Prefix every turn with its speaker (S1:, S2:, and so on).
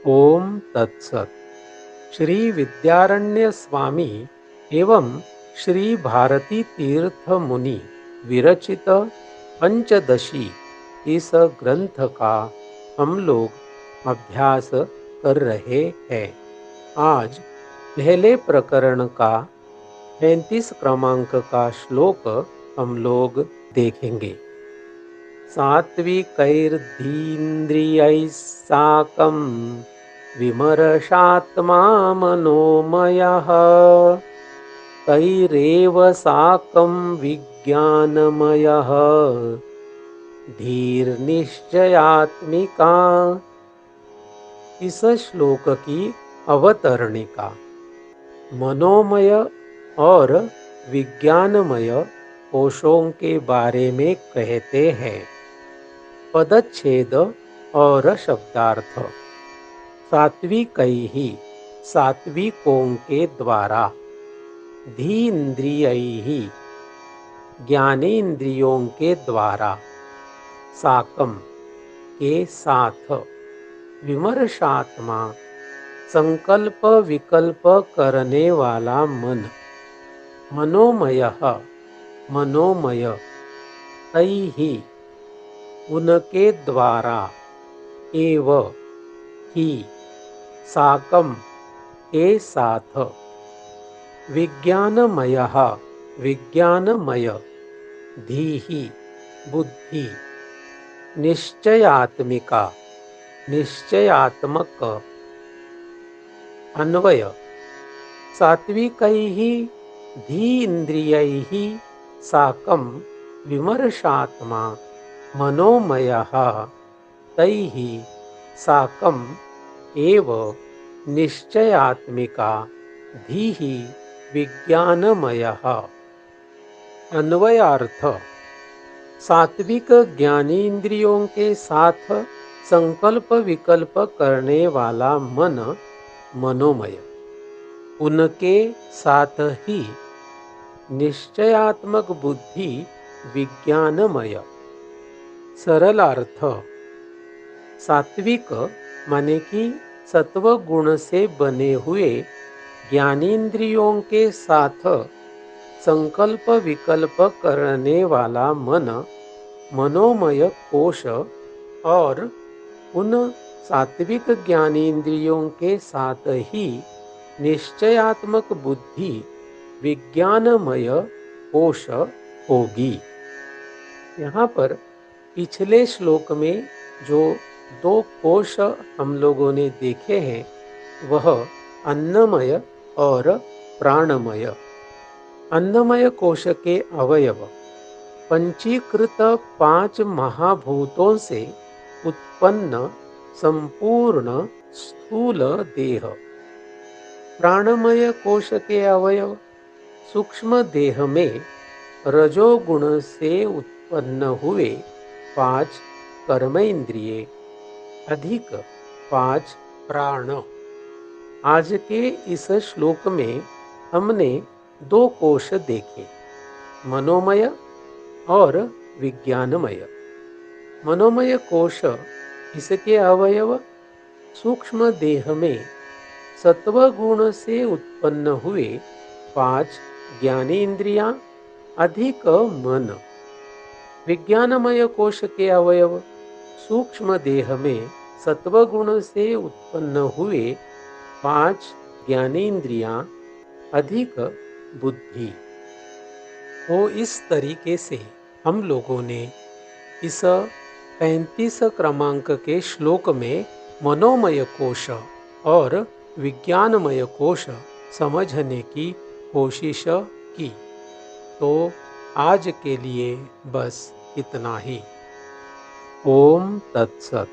S1: ओम तत्सत। श्री विद्यारण्य स्वामी एवं श्री भारती तीर्थ मुनि विरचित पंचदशी इस ग्रंथ का हम लोग अभ्यास कर रहे हैं। आज पहले प्रकरण का 35 क्रमांक का श्लोक हम लोग देखेंगे। सात्विकैर्धीन्द्रियैः साकं विमर्शात्मा मनोमयः तैरेव साकं विज्ञानमयः धीर्निश्चयात्मिका। इस श्लोक की अवतरणिका मनोमय और विज्ञानमय कोशों के बारे में कहते हैं। पदच्छेद और शब्दार्थ। सात्विकैः सात्विकों के द्वारा, धीन्द्रियैः ज्ञानेन्द्रियों के द्वारा, साकम के साथ, विमर्शात्मा संकल्प विकल्प करने वाला मन, मनोमयः मनोमय, तैः उनके द्वारा, एव ही साकम के साथ, विज्ञानमयः विज्ञानमय, धीहि बुद्धि, निश्चयात्मिका निश्चयात्मक। अन्वय। सात्विकैः धी इंद्रियैः साकं विमर्शात्मा मनोमयः तैः साकम् एव निश्चयात्मिका धीः विज्ञानमयः। अन्वयार्थ। सात्विक ज्ञानेन्द्रियों के साथ संकल्प विकल्प करने वाला मन मनोमय, उनके साथ ही निश्चयात्मक बुद्धि विज्ञानमय। सरल अर्थ। सात्विक माने कि सत्व गुण से बने हुए ज्ञानेन्द्रियों के साथ संकल्प विकल्प करने वाला मन मनोमय कोश और उन सात्विक ज्ञानेन्द्रियों के साथ ही निश्चयात्मक बुद्धि विज्ञानमय कोश होगी। यहाँ पर पिछले श्लोक में जो दो कोश हम लोगों ने देखे हैं वह अन्नमय और प्राणमय। अन्नमय कोश के अवयव पंचीकृत 5 महाभूतों से उत्पन्न संपूर्ण स्थूल देह। प्राणमय कोश के अवयव सूक्ष्म देह में रजोगुण से उत्पन्न हुए 5 कर्मेंद्रिय अधिक 5 प्राण। आज के इस श्लोक में हमने 2 कोश देखे, मनोमय और विज्ञानमय। मनोमय कोश इसके अवयव सूक्ष्म देह में सत्व गुण से उत्पन्न हुए 5 ज्ञानेन्द्रियां अधिक मन। विज्ञानमय कोश के अवयव सूक्ष्म देह में सत्व गुण से उत्पन्न हुए 5 ज्ञानेन्द्रियां अधिक बुद्धि। तो इस तरीके से हम लोगों ने इस 35 क्रमांक के श्लोक में मनोमय कोश और विज्ञानमय कोश समझने की कोशिश की। तो आज के लिए बस इतना ही। ओम तत्सत।